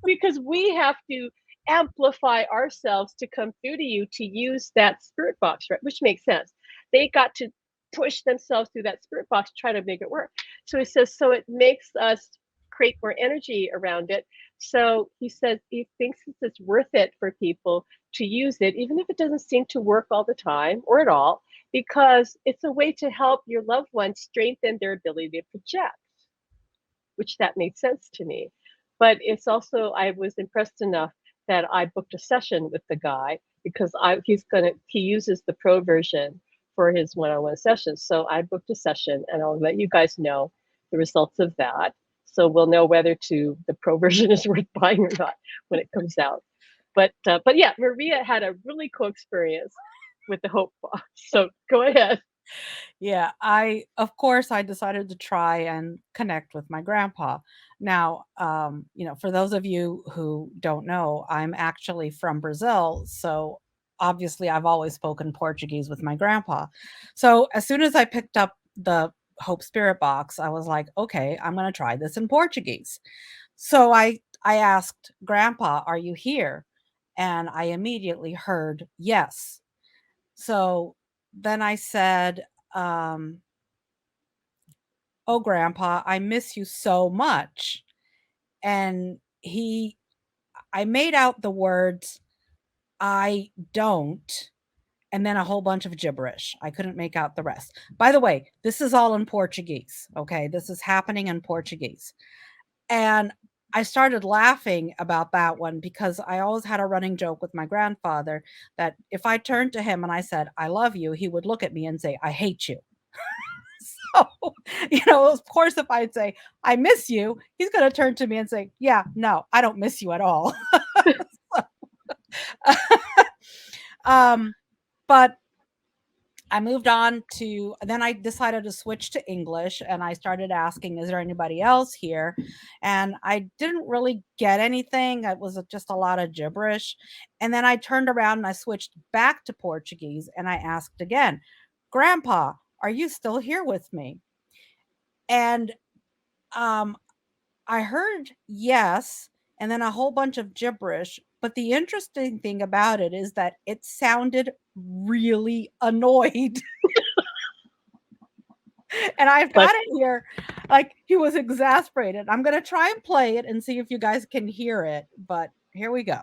because we have to amplify ourselves to come through to you to use that spirit box, right?" Which makes sense. They got to push themselves through that spirit box, try to make it work. So he says, so it makes us create more energy around it. So he says he thinks it's worth it for people to use it, even if it doesn't seem to work all the time or at all, because it's a way to help your loved ones strengthen their ability to project, which that made sense to me. But it's also, I was impressed enough that I booked a session with the guy because he uses the pro version for his one-on-one sessions. So I booked a session and I'll let you guys know the results of that. So we'll know whether the pro version is worth buying or not when it comes out. But yeah, Maria had a really cool experience with the Hope Box. So go ahead. Yeah, of course, I decided to try and connect with my grandpa. Now, for those of you who don't know, I'm actually from Brazil, so obviously I've always spoken Portuguese with my grandpa. So as soon as I picked up the Hope Spirit Box, I was like, okay, I'm going to try this in Portuguese. So I asked Grandpa, "Are you here?" And I immediately heard yes. So then I said, um, "Oh, Grandpa, I miss you so much." and I made out the words, "I don't," and then a whole bunch of gibberish. I couldn't make out the rest. By the way, this is all in Portuguese, okay? This is happening in Portuguese. And I started laughing about that one because I always had a running joke with my grandfather that if I turned to him and I said, "I love you," he would look at me and say, "I hate you." So, of course, if I'd say, "I miss you," he's going to turn to me and say, "Yeah, no, I don't miss you at all." But I moved on to, then I decided to switch to English and I started asking, is there anybody else here? And I didn't really get anything. It was just a lot of gibberish. And then I turned around and I switched back to Portuguese and I asked again, "Grandpa, are you still here with me?" And um, I heard yes, and then a whole bunch of gibberish. But the interesting thing about it is that it sounded really annoyed. And I've But got it here. Like he was exasperated. I'm going to try and play it and see if you guys can hear it. But here we go.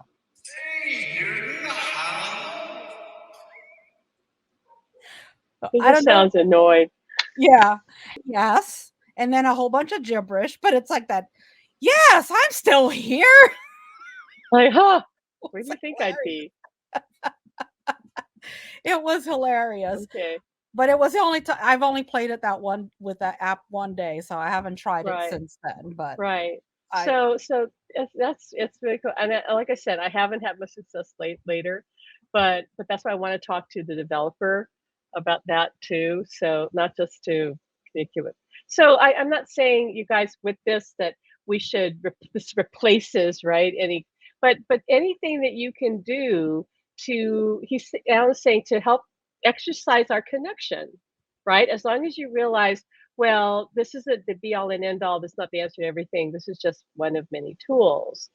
it I just don't know. sounds annoyed. Yeah. Yes. And then a whole bunch of gibberish, but it's like that. Yes, I'm still here. Like, huh? Where It's do you think I'd hilarious. be? It was hilarious. Okay, But it was the only time I've only played it that one with that app one day, so I haven't tried it right. since then. But Right. I So it's very cool. And like I said, I haven't had much success later, but that's why I want to talk to the developer about that too. So not just to communicate with. So I'm not saying you guys with this that we should this replaces right any, but anything that you can do to Alan's saying to help exercise our connection, right? As long as you realize well, this isn't the be all and end all. This is not the answer to everything. This is just one of many tools.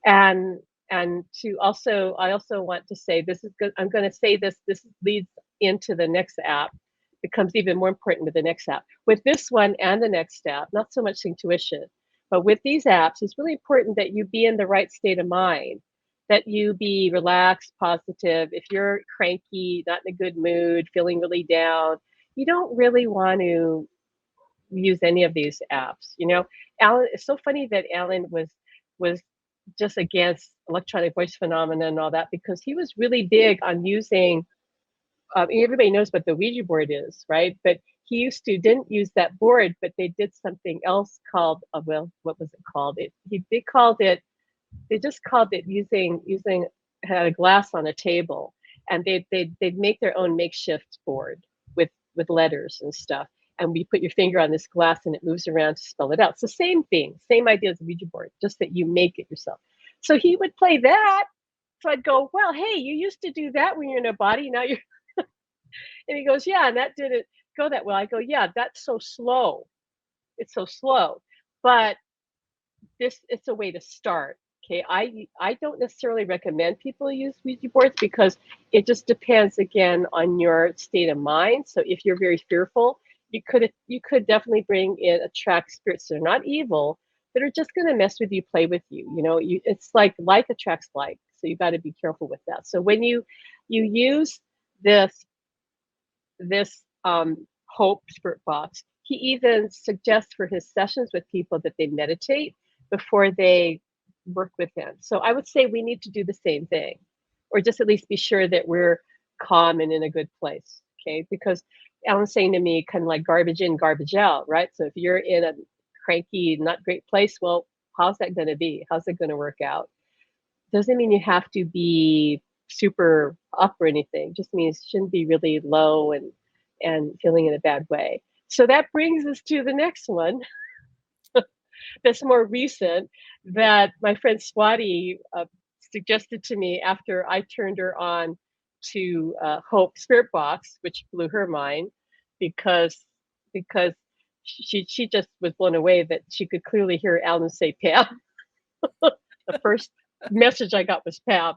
And to also, I also want to say this is good. I'm going to say this. This leads into the next app. Becomes even more important with the next app. With this one and the next app, not so much intuition, but with these apps, it's really important that you be in the right state of mind. That you be relaxed, positive. If you're cranky, not in a good mood, feeling really down, you don't really want to use any of these apps. Alan, it's so funny that Alan was just against electronic voice phenomena and all that because he was really big on using. Everybody knows what the Ouija board is, right? But he didn't use that board, but they did something else called well, what was it called? They called it. They just called it using had a glass on a table, and they'd make their own makeshift board with letters and stuff. And we put your finger on this glass and it moves around to spell it out. It's the same thing, same idea as a Ouija board, just that you make it yourself. So he would play that. So I'd go, well, hey, you used to do that when you're in a body. Now you're, and he goes, yeah, and that didn't go that well. I go, yeah, that's so slow. It's so slow. But it's a way to start. Okay, I don't necessarily recommend people use Ouija boards because it just depends again on your state of mind. So if you're very fearful, you could definitely attract spirits that are not evil, that are just going to mess with you, play with you. It's like attracts like. So you got to be careful with that. So when you use this Hope Spirit Box, he even suggests for his sessions with people that they meditate before they work with him. So I would say we need to do the same thing, or just at least be sure that we're calm and in a good place. Okay, because Alan's saying to me, kind of like garbage in, garbage out, right? So if you're in a cranky, not great place, well, how's that going to be? How's it going to work out? Doesn't mean you have to be super up or anything. Just means you shouldn't be really low and feeling in a bad way. So that brings us to the next one that's more recent, that my friend Swati suggested to me after I turned her on to Hope Spirit Box, which blew her mind because she just was blown away that she could clearly hear Alan say Pam. The first message I got was Pam,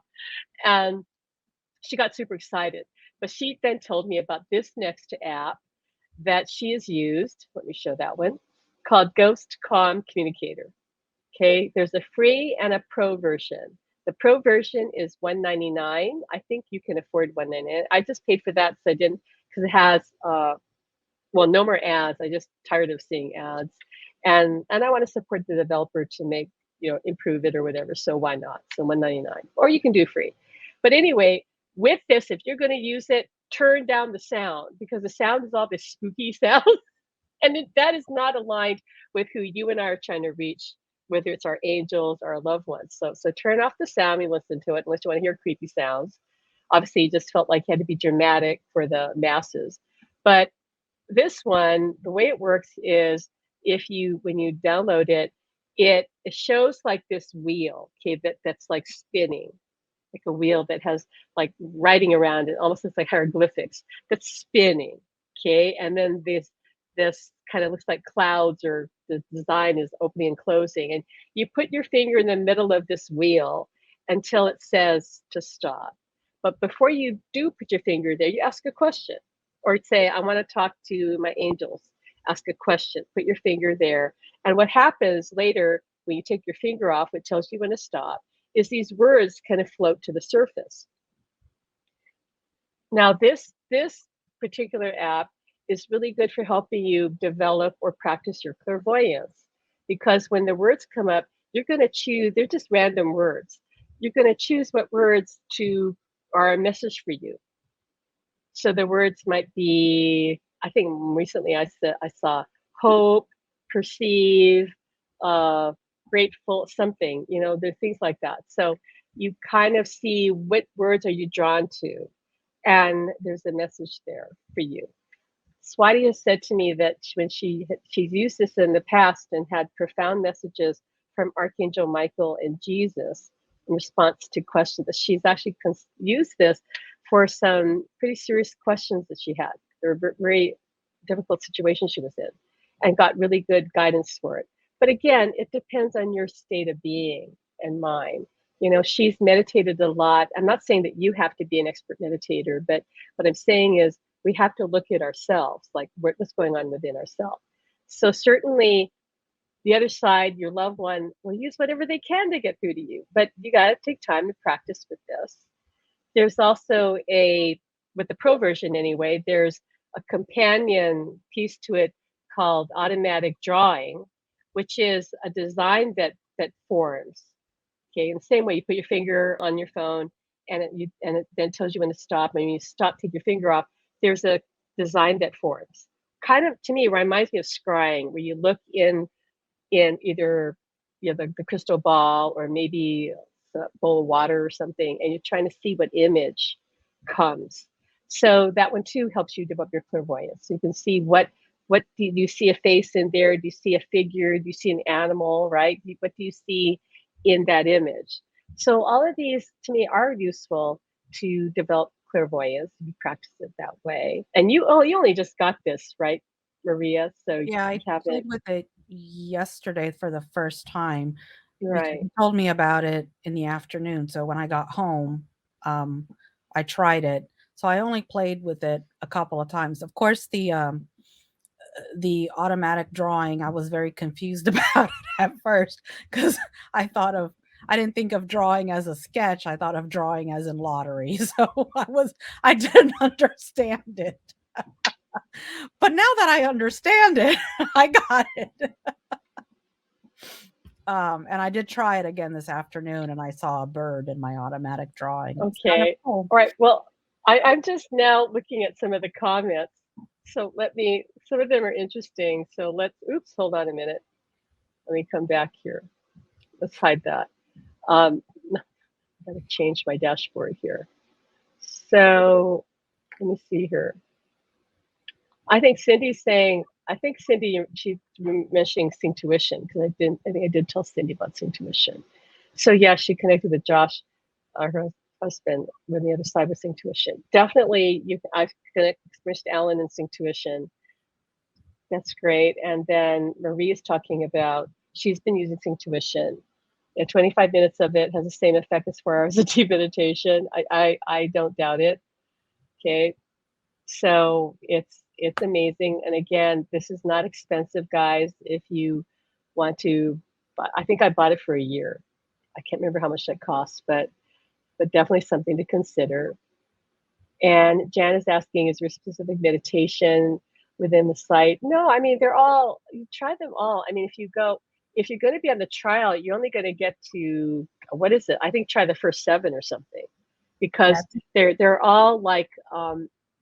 and she got super excited. But she then told me about this next app that she has used. Let me show that one, called Ghost Calm Communicator. Okay, there's a free and a pro version. The pro version is $199. I think you can afford $199. I just paid for that, so I didn't, because it has well, no more ads. I just tired of seeing ads, and I want to support the developer to make, improve it or whatever. So why not? So $199, or you can do free. But anyway, with this, if you're going to use it, turn down the sound, because the sound is all this spooky sound, and that is not aligned with who you and I are trying to reach, whether it's our angels or our loved ones. So turn off the sound and listen to it, unless you want to hear creepy sounds. Obviously, you just felt like you had to be dramatic for the masses. But this one, the way it works is, when you download it, it shows like this wheel, okay, that's like spinning, like a wheel that has like writing around it, almost looks like hieroglyphics that's spinning, okay, and then this kind of looks like clouds, or the design is opening and closing, and you put your finger in the middle of this wheel until it says to stop. But before you do put your finger there, you ask a question, or say, I want to talk to my angels. Ask a question, put your finger there. And what happens later when you take your finger off, it tells you when to stop, is these words kind of float to the surface. Now, this particular app is really good for helping you develop or practice your clairvoyance, because when the words come up, you're going to choose, they're just random words. You're going to choose what words are a message for you. So the words might be, I think recently I saw hope, perceive, grateful, something, there's things like that. So you kind of see what words are you drawn to, and there's a message there for you. Swati has said to me that when she's used this in the past and had profound messages from Archangel Michael and Jesus in response to questions, that she's actually used this for some pretty serious questions that she had. There were very difficult situations she was in, and got really good guidance for it. But again, it depends on your state of being and mind. She's meditated a lot. I'm not saying that you have to be an expert meditator, but what I'm saying is we have to look at ourselves, like what's going on within ourselves. So certainly the other side, your loved one, will use whatever they can to get through to you, but you got to take time to practice with this. There's also with the pro version anyway, there's a companion piece to it called automatic drawing, which is a design that forms. Okay, in the same way, you put your finger on your phone, and it then tells you when to stop. And when you stop, take your finger off. There's a design that forms. Kind of, to me, it reminds me of scrying, where you look in either the crystal ball, or maybe a bowl of water or something, and you're trying to see what image comes. So that one too helps you develop your clairvoyance. So you can see what do you see a face in there? Do you see a figure? Do you see an animal, right? What do you see in that image? So all of these, to me, are useful to develop clairvoyance. You practice it that way. And you only just got this, right, Maria? So Yeah, you I haven't. played with it yesterday for the first time because Right. you told me about it in the afternoon. So when I got home, I tried it. So I only played with it a couple of times. Of course, the automatic drawing, I was very confused about it at first, because I didn't think of drawing as a sketch. I thought of drawing as in lottery. So I didn't understand it. But now that I understand it, I got it. And I did try it again this afternoon, and I saw a bird in my automatic drawing. It's kind of Okay. cool. All right. Well, I'm just now looking at some of the comments. So some of them are interesting. So oops, hold on a minute. Let me come back here. Let's hide that. I'm going to change my dashboard here. So let me see here. I think Cindy's saying, she's mentioning Synctuition, because I think I did tell Cindy about Synctuition. So yeah, she connected with Josh, her husband, with the other side with Synctuition. Definitely, I've experienced Alan in Synctuition. That's great. And then Marie is talking about, she's been using Synctuition. 25 minutes of it has the same effect as 4 hours of deep meditation. I don't doubt it. Okay. So it's amazing. And again, this is not expensive, guys. If you want to I think I bought it for a year. I can't remember how much that cost, but definitely something to consider. And Jan is asking, is there specific meditation within the site? No, I mean, they're all, you try them all. I mean, if you're going to be on the trial, you're only going to get to, what is it? I think try the first 7 or something, because they're all like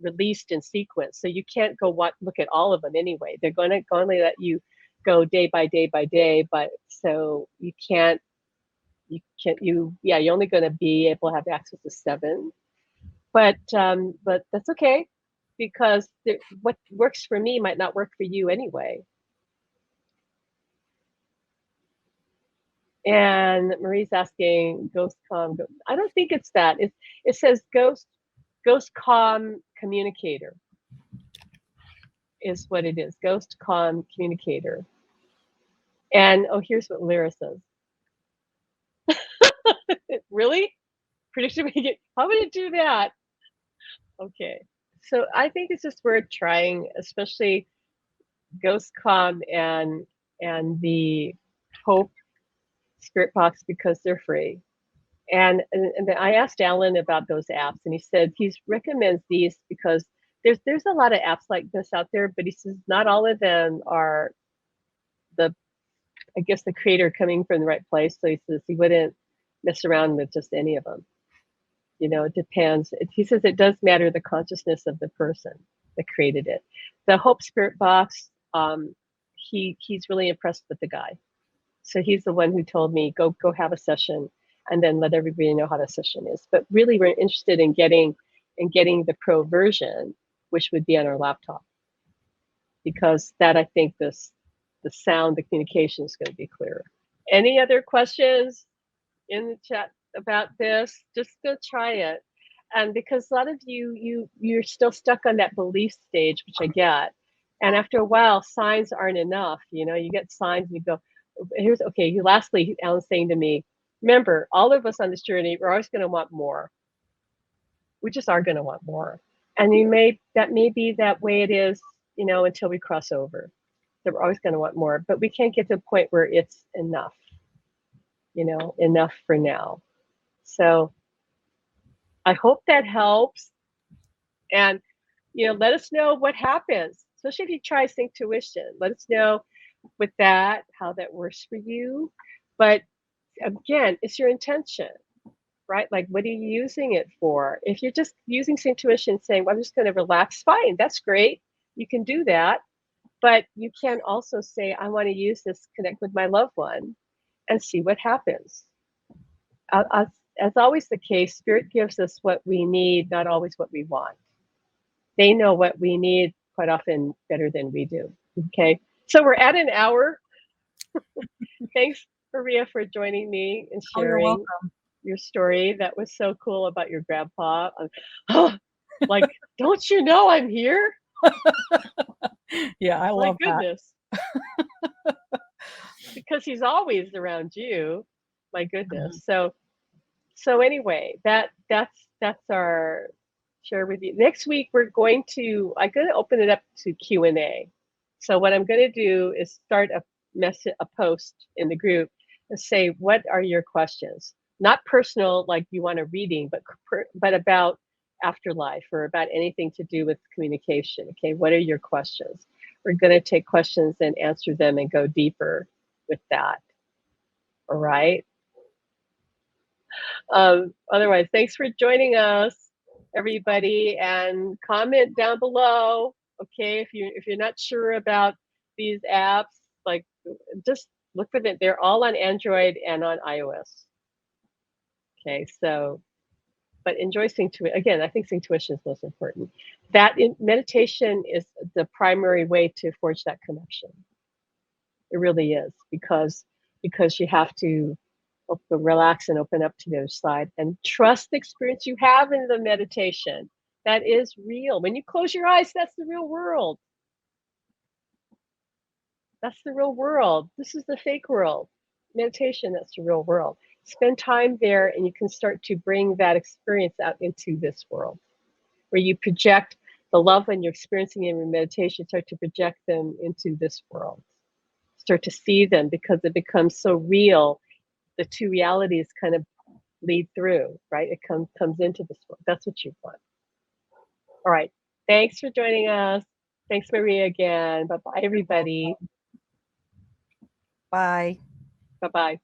released in sequence. So you can't go look at all of them anyway. They're going to only let you go day by day by day, but so you're only going to be able to have access to 7. But that's okay, because what works for me might not work for you anyway. And Marie's asking, ghost comm. I don't think it's that. It says ghost comm communicator is what it is. Ghost comm communicator. And here's what Lyra says. Really? Prediction? How would it do that? Okay. So I think it's just worth trying, especially ghost comm and the Hope Spirit Box, because they're free. And I asked Alan about those apps, and he said he recommends these because there's a lot of apps like this out there, but he says not all of them are I guess the creator coming from the right place. So he says he wouldn't mess around with just any of them. It depends. He says it does matter the consciousness of the person that created it. The Hope Spirit Box, he's really impressed with the guy. So he's the one who told me, go have a session and then let everybody know how the session is. But really, we're interested in getting the pro version, which would be on our laptop, because that, I think, the sound, the communication is going to be clearer. Any other questions in the chat about this? Just go try it. And because a lot of you're still stuck on that belief stage, which I get. And after a while, signs aren't enough. You get signs and you go, lastly, Alan's saying to me, remember, all of us on this journey, we're always going to want more. We just are going to want more. And that may be that way it is, until we cross over. That we're always going to want more, but we can't get to a point where it's enough, enough for now. So I hope that helps. And, let us know what happens, especially if you try sync tuition. Let us know with that, how that works for you. But again, it's your intention, right? Like, what are you using it for? If you're just using sync tuition, saying, well, I'm just going to relax, fine, that's great. You can do that. But you can also say, I want to use this, connect with my loved one, and see what happens. As always the case, Spirit gives us what we need, not always what we want. They know what we need quite often better than we do. Okay, so we're at an hour. Thanks, Maria, for joining me and sharing your story. That was so cool about your grandpa. Like, don't you know I'm here? Yeah, I love that. My goodness. Because he's always around you. My goodness. Mm-hmm. So anyway, that's our share with you. Next week I'm going to open it up to Q&A. So what I'm going to do is start a post in the group and say, what are your questions? Not personal, like you want a reading, but about afterlife or about anything to do with communication. Okay, what are your questions? We're going to take questions and answer them and go deeper with that. All right. Otherwise, thanks for joining us, everybody, and comment down below. Okay, if you're not sure about these apps, like, just look for them. They're all on Android and on iOS. Okay, so, but enjoy sync tuition. Again, I think sync tuition is most important. That meditation is the primary way to forge that connection. It really is, because you have to relax and open up to the other side and trust the experience you have in the meditation. That is real. When you close your eyes, that's the real world. That's the real world. This is the fake world. Meditation, that's the real world. Spend time there and you can start to bring that experience out into this world, where you project the love when you're experiencing in your meditation, start to project them into this world. start to see them, because it becomes so real. The two realities kind of lead through, right? It comes into this world. That's what you want. All right. Thanks for joining us. Thanks, Maria, again. Bye-bye, everybody. Bye. Bye-bye.